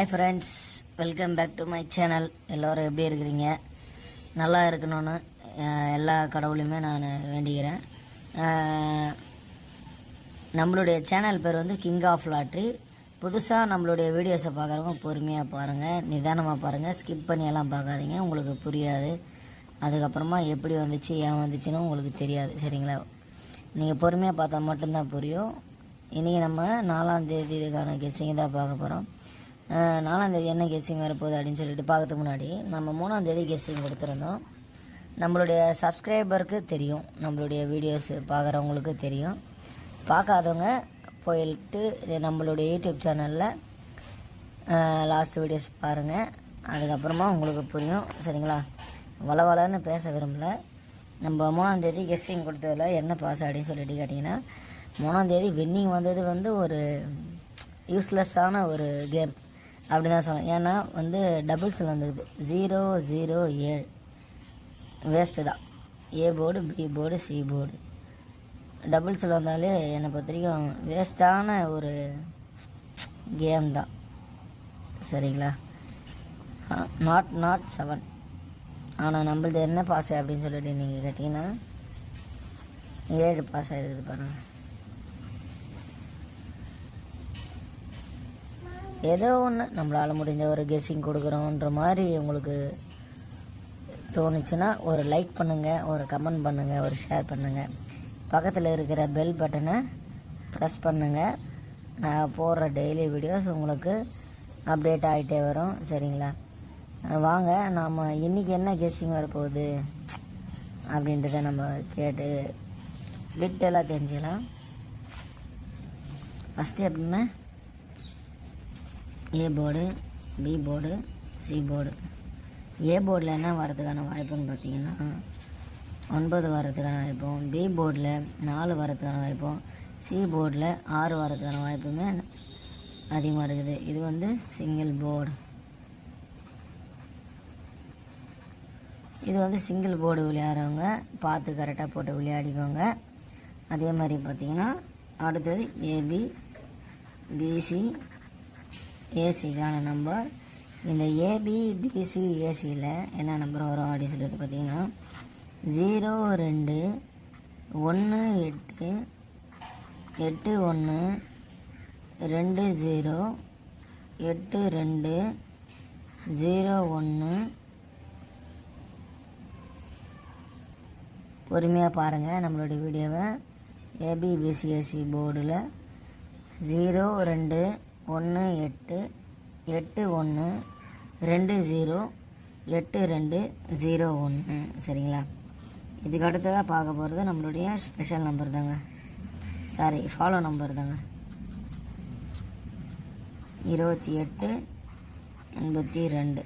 Hi friends, welcome back to my channel. எல்லோரும் எப்படி இருக்கிறீங்க? நல்லா இருக்கணும்னு எல்லா கடவுளையுமே நான் வேண்டிக்கிறேன். நம்மளுடைய சேனல் பேர் வந்து கிங் ஆஃப் லாட்ரி. புதுசாக நம்மளுடைய வீடியோஸை பார்க்குறவங்க பொறுமையாக பாருங்கள், நிதானமாக பாருங்கள், ஸ்கிப் பண்ணியெல்லாம் பார்க்காதீங்க, உங்களுக்கு புரியாது. அதுக்கப்புறமா எப்படி வந்துச்சு ஏன் வந்துச்சுன்னு உங்களுக்கு தெரியாது, சரிங்களா? நீங்கள் பொறுமையாக பார்த்தா மட்டும்தான் புரியும். இன்றைக்கி நம்ம 4ஆம் தேதி இதுக்கான கெஸ்ஸிங் தான் பார்க்க போகிறோம். 4ஆம் தேதி என்ன கெஸ்ஸிங் வரப்போகுது அப்படின்னு சொல்லிட்டு பார்க்கறதுக்கு முன்னாடி நம்ம 3ஆம் தேதி கெஸ்ஸிங் கொடுத்துருந்தோம். நம்மளுடைய சப்ஸ்கிரைபருக்கு தெரியும், நம்மளுடைய வீடியோஸ் பார்க்குறவங்களுக்கு தெரியும். பார்க்காதவங்க போயிட்டு நம்மளுடைய யூடியூப் சேனலில் லாஸ்ட் வீடியோஸ் பாருங்கள், அதுக்கப்புறமா உங்களுக்கு புரியும், சரிங்களா? வளவலன்னு பேச விரும்பல. நம்ம 3ஆம் தேதி கெஸ்ஸிங் கொடுத்ததில் என்ன பாஸ் அப்படின்னு சொல்லிட்டு கேட்டிங்கன்னா, 3ஆம் தேதி வின்னிங் வந்தது வந்து ஒரு யூஸ்லெஸ்ஸான ஒரு கேம் அப்படி தான் சொல்லலாம். ஏன்னா வந்து டபுள்ஸில் வந்துக்குது 007 வேஸ்ட்டு தான். A board, B board, C board டபுள்ஸில் வந்தாலே என்னை பொறுத்த வரைக்கும் வேஸ்ட்டான ஒரு கேம் தான், சரிங்களா? நாட் 7. ஆனால் நம்மளது என்ன பாஸ் அப்படின்னு சொல்லிட்டு நீங்கள் கேட்டிங்கன்னா 7 பாஸ் ஆகிருக்குது பாருங்கள். ஏதோ ஒன்று நம்மளால் முடிஞ்ச ஒரு கெஸ்ஸிங் கொடுக்குறோன்ற மாதிரி உங்களுக்கு தோணுச்சுன்னா ஒரு லைக் பண்ணுங்கள், ஒரு கமெண்ட் பண்ணுங்கள், ஒரு ஷேர் பண்ணுங்கள். பக்கத்தில் இருக்கிற பெல் பட்டனை ப்ரெஸ் பண்ணுங்கள். நான் போடுற டெய்லி வீடியோஸ் உங்களுக்கு அப்டேட் ஆகிட்டே வரும், சரிங்களா? வாங்க நாம் இன்றைக்கி என்ன கெஸ்ஸிங் வரப்போகுது அப்படின்றத நம்ம கேட்டு டீட்டெயிலாக தெரிஞ்சுக்கலாம். ஃபஸ்ட்டு எப்பவுமே A board, B board, C board. A போர்டில் என்ன வரதுக்கான வாய்ப்புன்னு பார்த்தீங்கன்னா 9 வரதுக்கான வாய்ப்பும், பி போர்டில் 4 வரதுக்கான வாய்ப்பும், சி போர்டில் 6 வரதுக்கான வாய்ப்புமே அதிகமாக இருக்குது. இது வந்து சிங்கிள் போர்டு. இது வந்து சிங்கிள் போர்டு விளையாடுறவங்க பார்த்து கரெக்டாக போட்டு விளையாடிக்கோங்க. அதே மாதிரி பார்த்திங்கன்னா அடுத்தது ஏபி, பிசி, ஏசிக்கான நம்பர். இந்த ஏபி, பிசி, ஏசியில் என்ன நம்பர் வரும் அப்படின்னு சொல்லிட்டு பார்த்தீங்கன்னா 0, 2, 1, 8, 8, 1, 2, 0, 8, 2, 0, 1. பொறுமையாக பாருங்கள் நம்மளுடைய வீடியோவை. ஏபி, பிசி, ஏசி போர்டில் 0, 2, 1, 8, 8, 1, 2, 0, 8, 2, 0, 1, சரிங்களா? இதுக்கு அடுத்ததாக பார்க்க போகிறது நம்மளுடைய ஸ்பெஷல் நம்பர் தாங்க, சாரி ஃபாலோ நம்பர் தாங்க. 28, 82.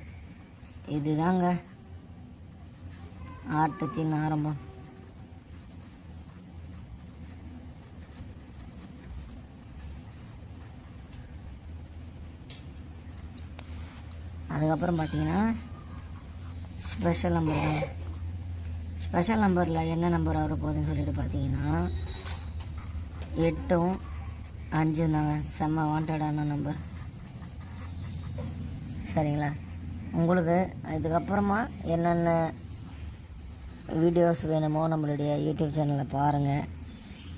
இது தாங்க ஆட்டத்தின் ஆரம்பம். அதுக்கப்புறம் பார்த்தீங்கன்னா ஸ்பெஷல் நம்பர் தான். ஸ்பெஷல் நம்பரில் என்ன நம்பர் வர போகுதுன்னு சொல்லிட்டு பார்த்தீங்கன்னா 8, 5 தாங்க. செம்ம வாண்டடான நம்பர், சரிங்களா? உங்களுக்கு இதுக்கப்புறமா என்னென்ன வீடியோஸ் வேணுமோ நம்மளுடைய யூடியூப் சேனலில் பாருங்கள்.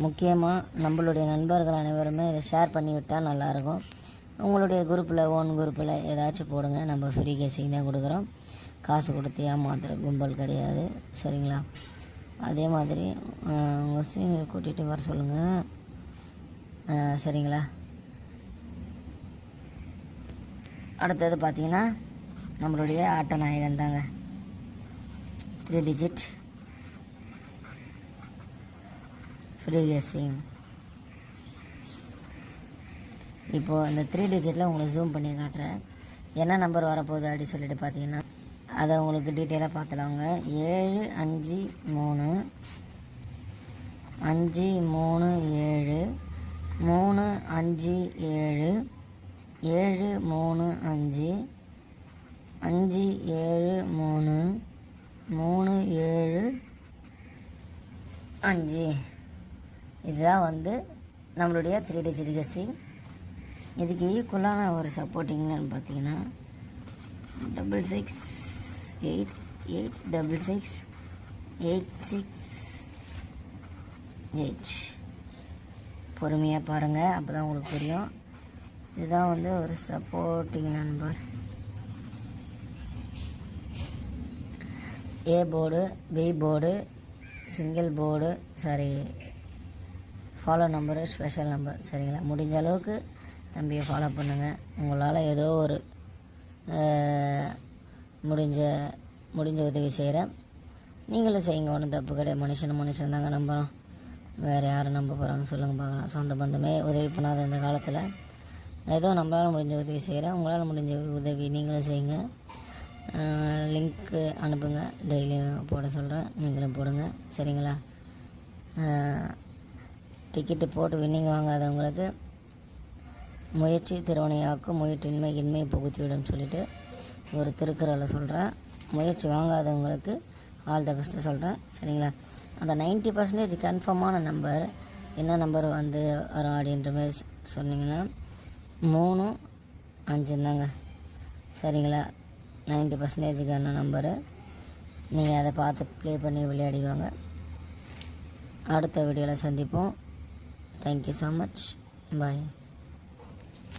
முக்கியமாக நம்மளுடைய நண்பர்கள் அனைவருமே இதை ஷேர் பண்ணி விட்டால் நல்லாயிருக்கும். உங்களுடைய குரூப்பில், ஓன் குரூப்பில் ஏதாச்சும் போடுங்க. நம்ம ஃப்ரீ கேசிங் தான் கொடுக்குறோம், காசு கொடுத்து ஏமாத்துற கும்பல் கிடையாது, சரிங்களா? அதே மாதிரி உங்கள் சீனியர் கூட்டிகிட்டு வர சொல்லுங்கள், சரிங்களா? அடுத்தது பார்த்திங்கன்னா நம்மளுடைய ஆட்ட நாயகன் தாங்க. 3 டிஜிட் ஃப்ரீ கேசிங். இப்போது இந்த 3 டிஜிட்டில் உங்களுக்கு ஜூம் பண்ணி காட்டுறேன் என்ன நம்பர் வரப்போகுது அப்படின்னு சொல்லிட்டு பார்த்தீங்கன்னா அதை உங்களுக்கு டீட்டெயிலாக பார்த்துலாங்க. 7, 5, 3, 5, 3, 7, 3, 5, 7, 7, 3, 5, 5, 7, 3, 3, 7, 5. இதுதான் வந்து நம்மளுடைய 3 டிஜிட் கெஸ்ஸிங். இதுக்கு ஈக்குவலான ஒரு சப்போர்ட்டிங்னு பார்த்தீங்கன்னா 66 8 8 66 86 8. பொறுமையாக பாருங்கள், அப்போ தான் உங்களுக்கு புரியும். இதுதான் வந்து ஒரு supporting number. A board, B board, single board, follow number, special number. சரிங்களா? முடிஞ்ச அளவுக்கு தம்பியை ஃபாலோ பண்ணுங்கள். உங்களால் ஏதோ ஒரு முடிஞ்ச உதவி செய்கிறேன். நீங்களும் செய்யுங்க, ஒன்றும் தப்பு கிடையாது. மனுஷன் தாங்க நம்புகிறோம், வேறு யாரும் நம்ப போகிறாங்க சொல்லுங்கள் பார்க்கலாம். சொந்த பந்தமே உதவி பண்ணாத இந்த காலத்தில் ஏதோ நம்மளால் முடிஞ்ச உதவி செய்கிறேன். உங்களால் முடிஞ்ச உதவி நீங்களும் செய்யுங்க. லிங்க்கு அனுப்புங்க, டெய்லியும் போட சொல்கிறேன், நீங்களும் போடுங்க. சரிங்களா? டிக்கெட்டு போட்டு வின்னிங் வாங்காதவங்களுக்கு முயற்சி திருவனையாக்கும், முயற்றின்மை இன்மை புகுத்திவிடும் சொல்லிவிட்டு ஒரு திருக்குறளை சொல்கிறேன். முயற்சி வாங்காதவங்களுக்கு ஆல் த பெஸ்ட்டு சொல்கிறேன். சரிங்களா? அந்த 90% கன்ஃபார்மான நம்பர் என்ன நம்பர் வந்து வரும் அப்படின்ற மாதிரி சொன்னிங்கன்னா 3 5 தாங்க. சரிங்களா? 90%க்கான நம்பரு. நீங்கள் அதை பார்த்து ப்ளே பண்ணி விளையாடிக்குவாங்க. அடுத்த வீடியோவில் சந்திப்போம். Thank you so much. பாய்.